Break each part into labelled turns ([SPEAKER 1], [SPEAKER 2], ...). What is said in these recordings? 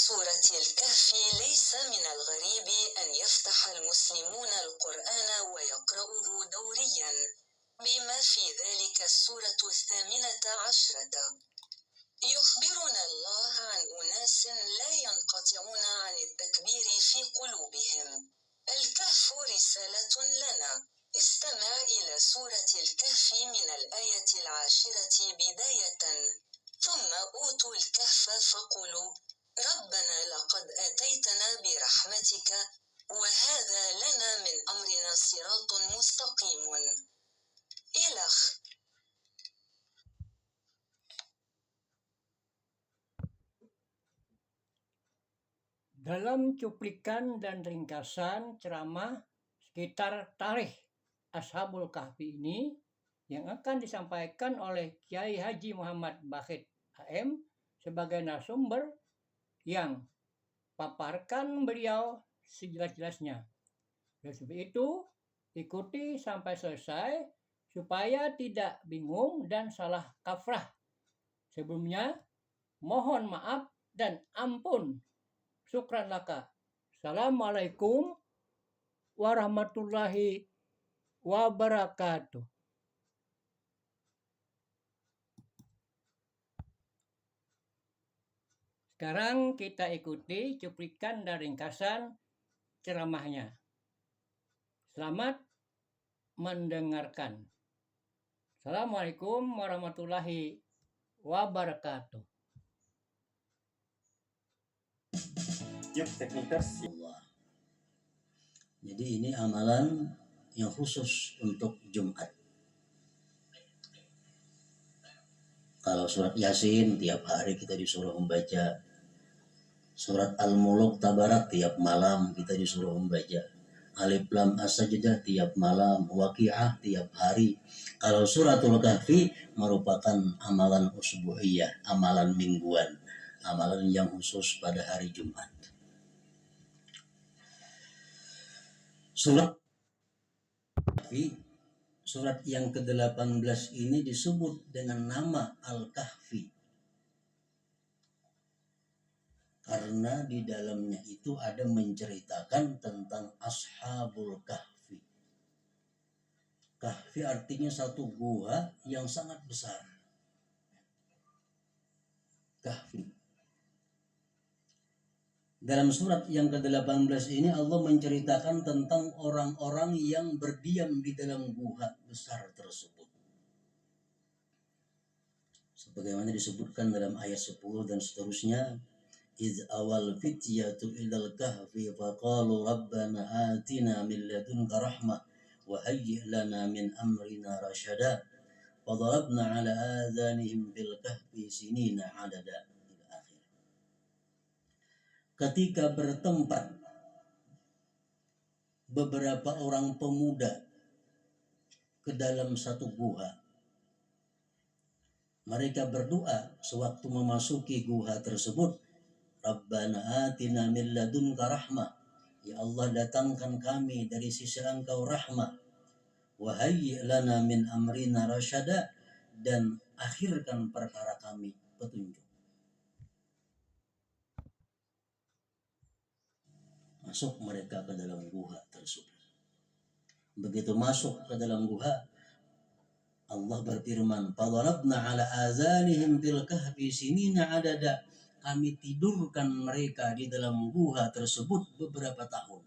[SPEAKER 1] سورة الكهف ليس من الغريب أن يفتح المسلمون القرآن ويقرأوه دوريا، بما في ذلك السورة 18. يخبرنا الله عن أناس لا ينقطعون عن التكبير في قلوبهم. الكهف رسالة لنا. استمع إلى سورة الكهف من الآية 10 بداية. ثم أوتوا الكهف فقولوا ربنا لقد آتيتنا برحمتك وهذا لنا من أمرنا صراط مستقيم. إلخ.
[SPEAKER 2] Dalam cuplikan dan ringkasan ceramah sekitar tarikh Ashabul Kahfi ini yang akan disampaikan oleh Kiai Haji Muhammad Bakhit AM sebagai narasumber yang paparkan beliau sejelas-jelasnya. Dan sebab itu ikuti sampai selesai supaya tidak bingung dan salah kafrah. Sebelumnya mohon maaf dan ampun. Syukran laka. Assalamualaikum warahmatullahi wabarakatuh. Sekarang kita ikuti cuplikan dan ringkasan ceramahnya. Selamat mendengarkan. Assalamualaikum warahmatullahi wabarakatuh.
[SPEAKER 3] Yuk teknikers. Jadi ini amalan yang khusus untuk Jumat. Kalau surat Yasin tiap hari kita disuruh membaca. Surat Al-Muluk Tabarak tiap malam kita disuruh membaca. Alif Lam As-Sajdah tiap malam, Waqiah tiap hari. Kalau Suratul Kahfi merupakan amalan usbu'iyah, amalan mingguan, amalan yang khusus pada hari Jumat. Surat Kahfi, surat yang ke-18 ini disebut dengan nama Al-Kahfi karena di dalamnya itu ada menceritakan tentang Ashabul Kahfi. Kahfi artinya satu gua yang sangat besar. Kahfi. Dalam surat yang ke-18 ini Allah menceritakan tentang orang-orang yang berdiam di dalam gua besar tersebut. Sebagaimana disebutkan dalam ayat 10 dan seterusnya, iz awal fityatu ilal kahfi faqalu rabbana atina min ladunka rahmah wa hayyi' lana min amrina rasyada fadarabna ala adhanihim fil kahfi sinina adada. Ketika bertempat beberapa orang pemuda ke dalam satu gua, mereka berdoa sewaktu memasuki gua tersebut, Rabbana atina min ladunka rahmah, ya Allah datangkan kami dari sisi Engkau rahmah, wa hayyi' lana min amrina rasyada, dan akhirkan perkara kami petunjuk. Masuk mereka ke dalam gua tersebut. Begitu masuk ke dalam gua, Allah berfirman, "Fadarabna ala azanihim fil kahfi sinina adada." Kami tidurkan mereka di dalam gua tersebut beberapa tahun,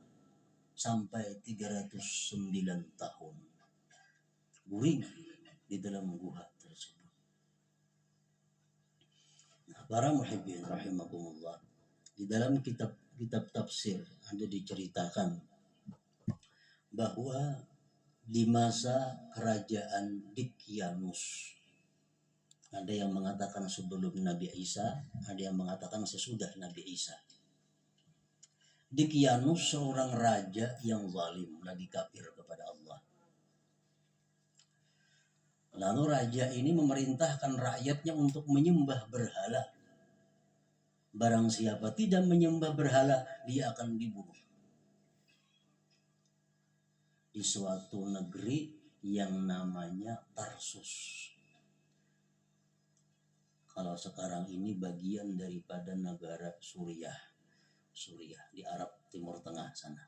[SPEAKER 3] sampai 309 tahun. Guring di dalam gua tersebut. Nah, para muhibbin rahimakumullah, di dalam kitab tafsir ada diceritakan bahwa di masa kerajaan Dikyanus, ada yang mengatakan sebelum Nabi Isa, ada yang mengatakan sesudah Nabi Isa. Dikyanus seorang raja yang zalim, lagi kafir kepada Allah. Lalu raja ini memerintahkan rakyatnya untuk menyembah berhala. Barang siapa tidak menyembah berhala, dia akan dibunuh. Di suatu negeri yang namanya Tarsus. Kalau sekarang ini bagian daripada negara Suriah. Suriah, di Arab Timur Tengah sana.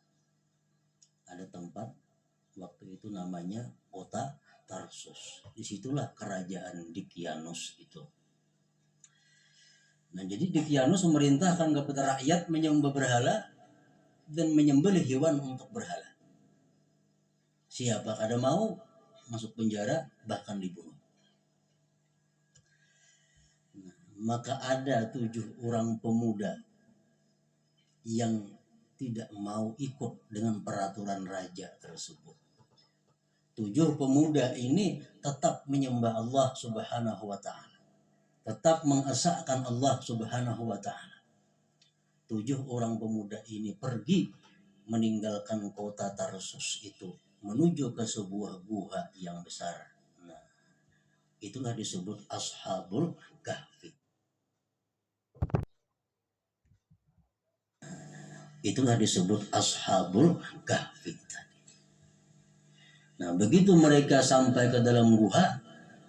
[SPEAKER 3] Ada tempat waktu itu namanya kota Tarsus. Disitulah kerajaan Dkianus itu. Nah, jadi Dkianus memerintahkan kepada rakyat menyembah berhala dan menyembelih hewan untuk berhala. Siapa kada mau masuk penjara, bahkan dibunuh. Nah, maka ada 7 orang pemuda yang tidak mau ikut dengan peraturan raja tersebut. 7 pemuda ini tetap menyembah Allah Subhanahu wa ta'ala, tetap mengesahkan Allah Subhanahu wa ta'ala. 7 orang pemuda ini pergi meninggalkan kota Tarsus itu menuju ke sebuah gua yang besar. Nah, itulah disebut Ashabul Kahfi. Itulah disebut Ashabul Kahfi tadi. Nah, begitu mereka sampai ke dalam gua,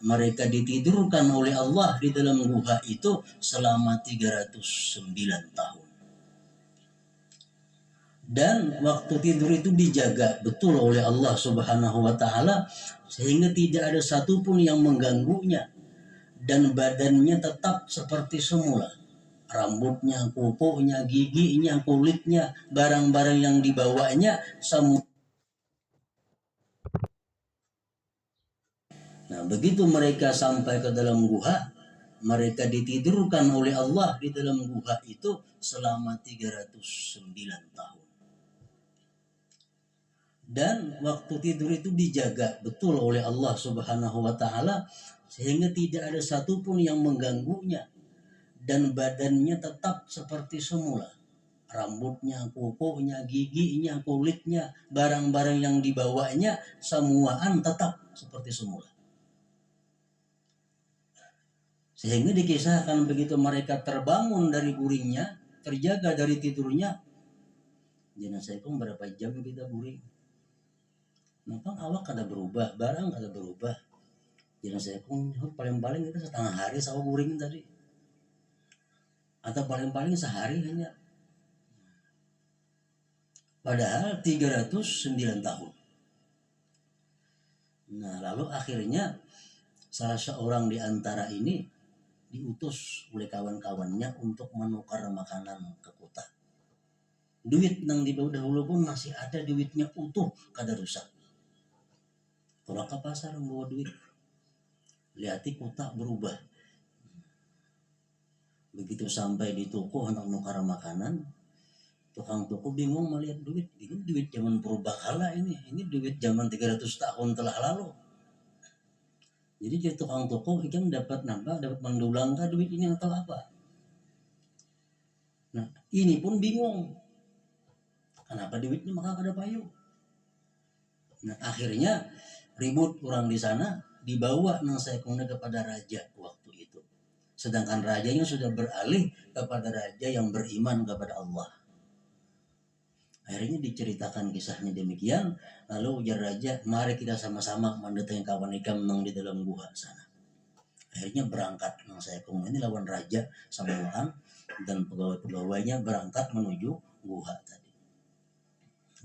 [SPEAKER 3] mereka ditidurkan oleh Allah di dalam gua itu selama 309 tahun. Dan waktu tidur itu dijaga betul oleh Allah Subhanahu wa ta'ala, sehingga tidak ada satupun yang mengganggunya, dan badannya tetap seperti semula. Rambutnya, kukunya, giginya, kulitnya, barang-barang yang dibawanya semua. Nah, begitu mereka sampai ke dalam gua, mereka ditidurkan oleh Allah di dalam gua itu selama 309 tahun. Dan waktu tidur itu dijaga betul oleh Allah Subhanahu wa ta'ala, sehingga tidak ada satupun yang mengganggunya, dan badannya tetap seperti semula. Rambutnya, kukunya, giginya, kulitnya, barang-barang yang dibawanya semuaan tetap seperti semula. Sehingga dikisahkan begitu mereka terbangun dari guringnya, terjaga dari tidurnya, jenazah itu berapa jam kita guring? Memang awak kada berubah, barang kada berubah. Jenazah itu paling-paling kita setengah hari sama guring tadi. Atau paling-paling sehari hanya. Padahal 309 tahun. Nah, lalu akhirnya salah seorang di antara ini diutus oleh kawan-kawannya untuk menukar makanan ke kota. Duit nang di dahulu pun masih ada, duitnya utuh, kada rusak. Orang ke pasar membawa duit, lihati kota berubah. Begitu sampai di toko hendak nukar makanan, tukang toko bingung melihat duit. Ini duit zaman purba kala ini duit zaman 300 tahun telah lalu. Jadi dia tukang toko ikan dapat nambah, dapat mendulang kah duit ini atau apa? Nah, ini pun bingung. Kenapa duitnya maka kada payu? Nah, akhirnya ribut orang di sana, dibawa nang saekongnya kepada raja waktu itu. Sedangkan rajanya sudah beralih kepada raja yang beriman kepada Allah. Akhirnya diceritakan kisahnya demikian, lalu ujar raja, mari kita sama-sama mendatangi kawan ikam nang di dalam gua sana. Akhirnya berangkat nang saekong ini lawan raja samawaan, dan pegawai-pegawainya berangkat menuju gua tadi.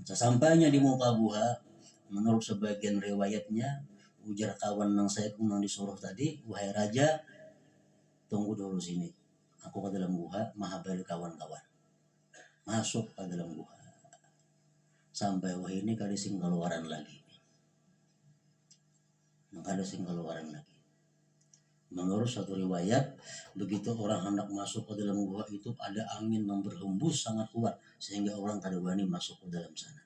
[SPEAKER 3] Sesampainya di muka gua, menurut sebagian riwayatnya, ujar kawan nang saekong nang disuruh tadi, wahai raja, tunggu dulu sini. Aku ke dalam gua, mahabari kawan-kawan. Masuk ke dalam gua. Sampai wah ini kada sing keluaran lagi. Kada sing keluaran lagi. Menurut satu riwayat, begitu orang hendak masuk ke dalam gua itu ada angin yang berhembus sangat kuat sehingga orang kada berani masuk ke dalam sana.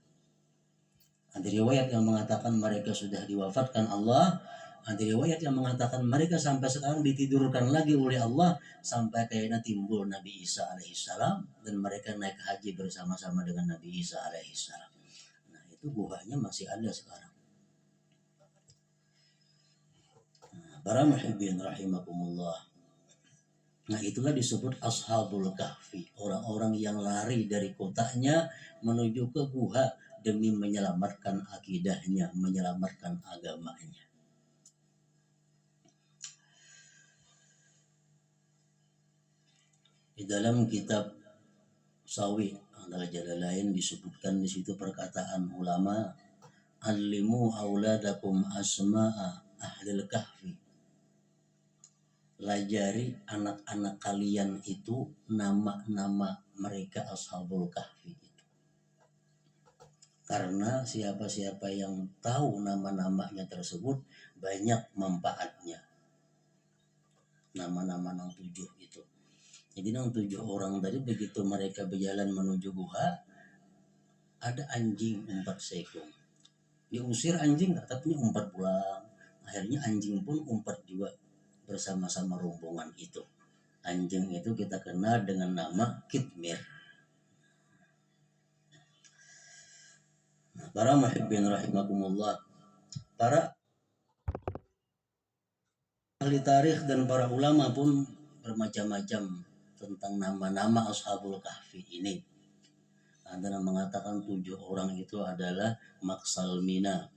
[SPEAKER 3] Ada riwayat yang mengatakan mereka sudah diwafatkan Allah. Ada riwayat yang mengatakan mereka sampai sekarang ditidurkan lagi oleh Allah sampai kayaknya timbul Nabi Isa alaihissalam dan mereka naik haji bersama-sama dengan Nabi Isa alaihissalam. Nah, itu guanya masih ada sekarang. Nah, para muhibbin rahimakumullah. Nah, itulah disebut Ashabul Kahfi, orang-orang yang lari dari kotanya menuju ke gua demi menyelamatkan akidahnya, menyelamatkan agamanya. Di dalam kitab Sawi antara jalan lain disebutkan di situ perkataan ulama, alimu auladakum asma'a ahlil kahfi. Lajari anak-anak kalian itu nama-nama mereka ashabul kahfi itu. Karena siapa-siapa yang tahu nama-namanya tersebut banyak manfaatnya. Nama-nama yang 7 itu. Jadi yang 7 orang tadi begitu mereka berjalan menuju gua, ada anjing 4 sekong. Diusir anjing tapi umpat pulang. Akhirnya anjing pun umpat juga bersama-sama rombongan itu. Anjing itu kita kenal dengan nama Kitmir. Nah, para muhibbin rahimakumullah, para ahli tarikh dan para ulama pun bermacam-macam tentang nama-nama ashabul kahfi ini. Ada yang mengatakan 7 orang itu adalah Maksalmina,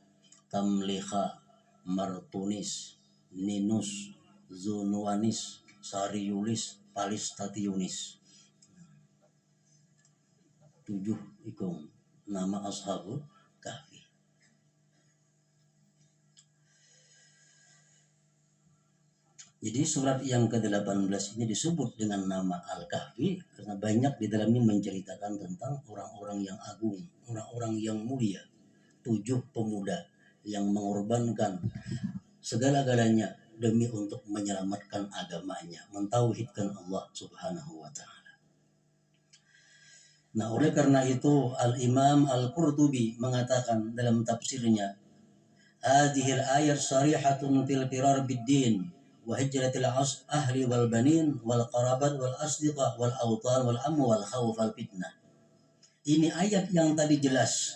[SPEAKER 3] Tamliha, Martunis, Ninus, Zunuanis, Sariulis, Palistatiunis. 7 itu nama ashabul kahfi. Jadi surat yang ke-18 ini disebut dengan nama Al-Kahfi karena banyak di dalamnya menceritakan tentang orang-orang yang agung, orang-orang yang mulia, 7 pemuda yang mengorbankan segala-galanya demi untuk menyelamatkan agamanya, mentauhidkan Allah Subhanahu wa ta'ala. Nah, oleh karena itu Al-Imam Al-Qurtubi mengatakan dalam tafsirnya, hadhil ayat sarihatun fil firar bid-din wa hijratil ahli wal banin wal qarabat wal asdiqa wal awtan wal amwal khawf al fitnah. Ini ayat yang tadi jelas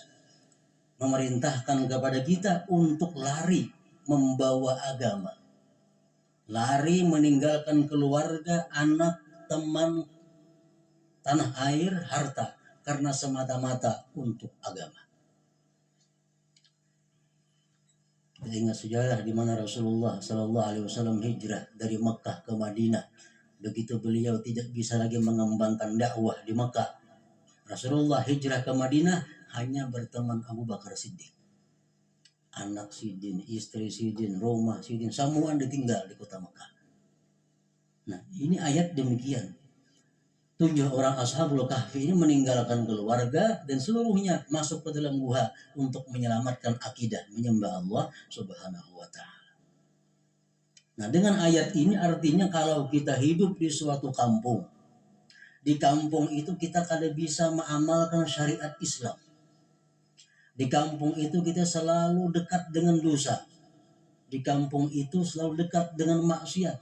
[SPEAKER 3] memerintahkan kepada kita untuk lari membawa agama, lari meninggalkan keluarga, anak, teman, tanah air, harta karena semata-mata untuk agama. Kita ingat sejarah di mana Rasulullah Sallallahu Alaihi Wasallam hijrah dari Makkah ke Madinah. Begitu beliau tidak bisa lagi mengembangkan dakwah di Makkah, Rasulullah hijrah ke Madinah hanya berteman Abu Bakar Siddiq. Anak Sidin, istri Sidin, rumah Sidin, semua ditinggal di kota Makkah. Nah, ini ayat demikian. 7 orang ashabul kahfi ini meninggalkan keluarga dan seluruhnya masuk ke dalam gua untuk menyelamatkan akidah, menyembah Allah Subhanahu wa ta'ala. Nah, dengan ayat ini artinya kalau kita hidup di suatu kampung, di kampung itu kita kada bisa mengamalkan syariat Islam. Di kampung itu kita selalu dekat dengan dosa. Di kampung itu selalu dekat dengan maksiat.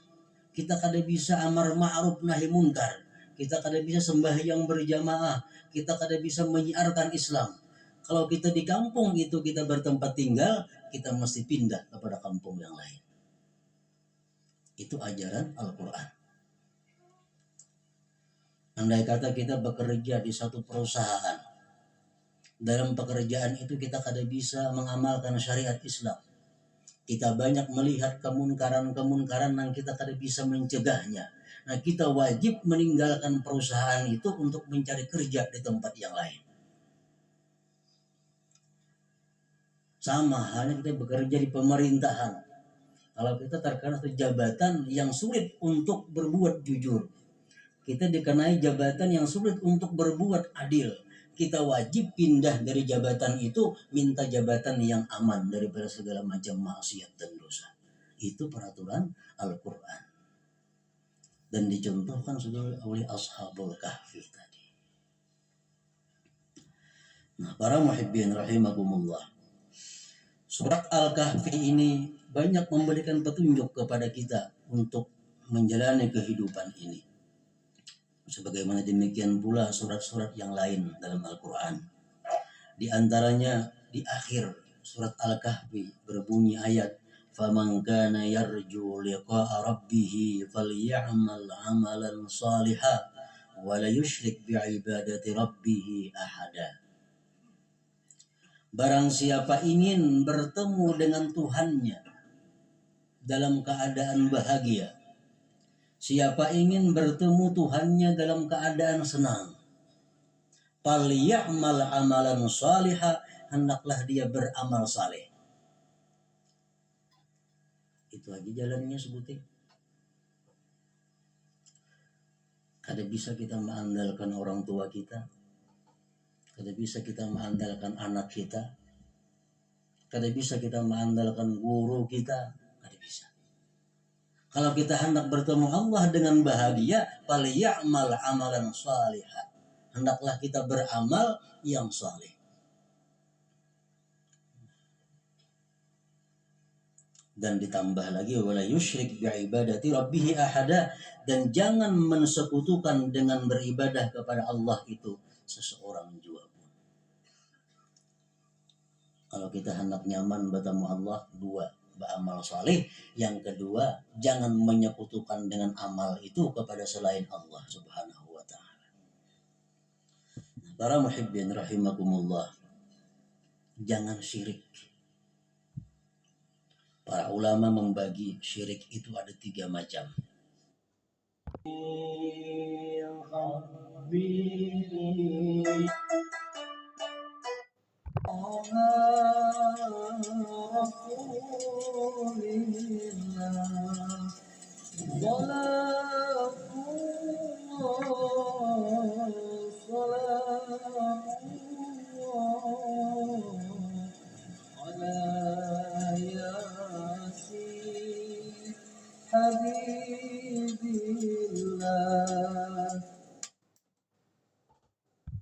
[SPEAKER 3] Kita kada bisa amar ma'ruf nahi munkar. Kita kada bisa sembahyang berjamaah. Kita kada bisa menyiarkan Islam. Kalau kita di kampung itu kita bertempat tinggal, kita mesti pindah kepada kampung yang lain. Itu ajaran Al-Quran. Andai kata kita bekerja di satu perusahaan, dalam pekerjaan itu kita kada bisa mengamalkan syariat Islam. Kita banyak melihat kemunkaran-kemunkaran yang kita kada bisa mencegahnya. Nah, kita wajib meninggalkan perusahaan itu untuk mencari kerja di tempat yang lain. Sama halnya kita bekerja di pemerintahan. Kalau kita terkena jabatan yang sulit untuk berbuat jujur, kita dikenai jabatan yang sulit untuk berbuat adil, kita wajib pindah dari jabatan itu, minta jabatan yang aman daripada segala macam maksiat dan dosa. Itu peraturan Al-Quran. Dan dicontohkan sudah oleh ashabul kahfi tadi. Nah, para muhibbin rahimakumullah, surat Al-Kahfi ini banyak memberikan petunjuk kepada kita untuk menjalani kehidupan ini. Sebagaimana demikian pula surat-surat yang lain dalam Al-Quran. Di antaranya di akhir surat Al-Kahfi berbunyi ayat, فَمَنْ كَانَ يَرْجُو لِقَاءَ رَبِّهِ فَلْيَعْمَلْ عَمَلًا صَالِحًا وَلَا يُشْرِكْ بِعِبَادَةِ رَبِّهِ أَحَدًا. Barang siapa ingin bertemu dengan Tuhannya dalam keadaan bahagia, siapa ingin bertemu Tuhannya dalam keadaan senang, Falyamal amalan salihah, hendaklah dia beramal saleh. Itu aja jalannya sebutin. Kada bisa kita mengandalkan orang tua kita, kada bisa kita mengandalkan anak kita, kada bisa kita mengandalkan guru kita, kada bisa. Kalau kita hendak bertemu Allah dengan bahagia, falyamal amalan salihah, hendaklah kita beramal yang saleh. Dan ditambah lagi wala yusyrik bi'ibadati rabbih ahada, dan jangan mensekutukan dengan beribadah kepada Allah itu seseorang juga pun. Kalau kita hendak nyaman bertemu Allah, dua, beramal saleh. Yang kedua, jangan menyekutukan dengan amal itu kepada selain Allah Subhanahu wa taala. Para muhibbin rahimakumullah, jangan syirik. Para ulama membagi syirik itu ada 3 macam.